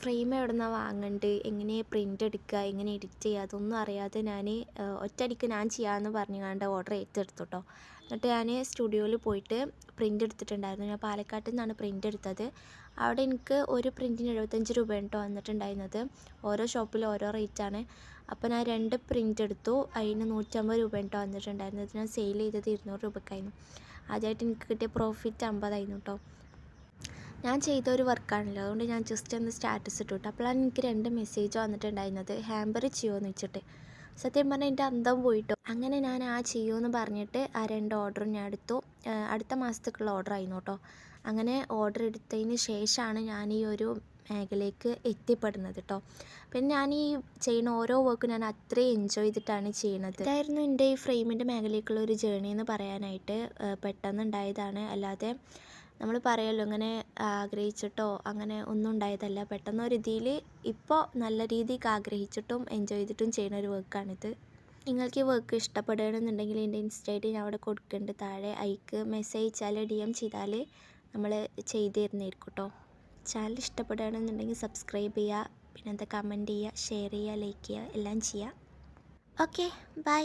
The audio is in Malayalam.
ഫ്രെയിം എവിടെ നിന്നാണ് വാങ്ങേണ്ടത്, എങ്ങനെ പ്രിൻ്റ് എടുക്കുക, എങ്ങനെ എഡിറ്റ് ചെയ്യുക, അതൊന്നും അറിയാതെ ഞാൻ ഒറ്റയടിക്ക് ഞാൻ ചെയ്യാമെന്ന് പറഞ്ഞുകൊണ്ട് ഓർഡർ ഏറ്റെടുത്തു കേട്ടോ. എന്നിട്ട് ഞാൻ സ്റ്റുഡിയോയിൽ പോയിട്ട് പ്രിൻ്റ് എടുത്തിട്ടുണ്ടായിരുന്നു. ഞാൻ പാലക്കാട്ടിൽ നിന്നാണ് പ്രിൻ്റ് എടുത്തത്. അവിടെ എനിക്ക് ഒരു പ്രിൻറ്റിന് 75 രൂപ കേട്ടോ വന്നിട്ടുണ്ടായിരുന്നത്. ഓരോ ഷോപ്പിലും ഓരോ റേറ്റാണ്. അപ്പോൾ ഞാൻ 2 പ്രിൻ്റ് എടുത്തു. അതിന് 150 രൂപ കേട്ടോ വന്നിട്ടുണ്ടായിരുന്നത്. ഞാൻ സെയിൽ ചെയ്തത് 200 രൂപയ്ക്കായിരുന്നു. ആദ്യമായിട്ട് എനിക്ക് കിട്ടിയ പ്രോഫിറ്റ് 50 ആയിരുന്നു കേട്ടോ. ഞാൻ ചെയ്ത ഒരു വർക്കാണല്ലോ, അതുകൊണ്ട് ഞാൻ ജസ്റ്റ് ഒന്ന് സ്റ്റാറ്റസ് ഇട്ടു. അപ്പോഴാണ് എനിക്ക് 2 മെസ്സേജ് വന്നിട്ടുണ്ടായിരുന്നത്, ഹാമ്പർ ചെയ്യുമോയെന്ന് വെച്ചിട്ട്. സത്യം പറഞ്ഞാൽ എൻ്റെ അന്തം പോയിട്ടോ. അങ്ങനെ ഞാൻ ചെയ്യുമെന്ന് പറഞ്ഞിട്ട് ആ 2 ഓർഡറും ഞാൻ എടുത്തു. അടുത്ത മാസത്തേക്കുള്ള ഓർഡർ ആയിരുന്നു കേട്ടോ. അങ്ങനെ ഓർഡർ എടുത്തതിന് ശേഷമാണ് ഞാൻ ഈ ഒരു മേഖലയ്ക്ക് എത്തിപ്പെടുന്നത് കേട്ടോ. പിന്നെ ഞാൻ ഈ ചെയ്യുന്ന ഓരോ വർക്കും ഞാൻ അത്രയും എൻജോയ് ചെയ്തിട്ടാണ് ചെയ്യുന്നത്. ഇതായിരുന്നു എൻ്റെ ഈ ഫ്രെയിമിൻ്റെ മേഖലയ്ക്കുള്ള ഒരു ജേണി എന്ന് പറയാനായിട്ട്. പെട്ടെന്ന് ഉണ്ടായതാണ്, അല്ലാതെ നമ്മൾ പറയുമല്ലോ ഇങ്ങനെ ആഗ്രഹിച്ചിട്ടോ അങ്ങനെ ഒന്നും ഉണ്ടായതല്ല. പെട്ടെന്ന് ഒരു ഇതിൽ ഇപ്പോൾ നല്ല രീതിക്ക് ആഗ്രഹിച്ചിട്ടും എൻജോയ് ചെയ്തിട്ടും ചെയ്യുന്ന ഒരു വർക്കാണിത്. നിങ്ങൾക്ക് ഈ വർക്ക് ഇഷ്ടപ്പെടുകയാണെന്നുണ്ടെങ്കിൽ എൻ്റെ ഇൻസ്റ്റ ഐ ഡി ഞാൻ അവിടെ കൊടുക്കുന്നുണ്ട് താഴെ. അയക്ക് മെസ്സേജ് അയച്ചാൽ DM ചെയ്താൽ നമ്മൾ ചെയ്ത് തരുന്നതായിരിക്കും കേട്ടോ. ചാനൽ ഇഷ്ടപ്പെടുകയാണെന്നുണ്ടെങ്കിൽ സബ്സ്ക്രൈബ് ചെയ്യുക, പിന്നെ എന്താ കമൻറ്റ് ചെയ്യുക, ഷെയർ ചെയ്യുക, ലൈക്ക് ചെയ്യുക, എല്ലാം ചെയ്യുക. Okay, by.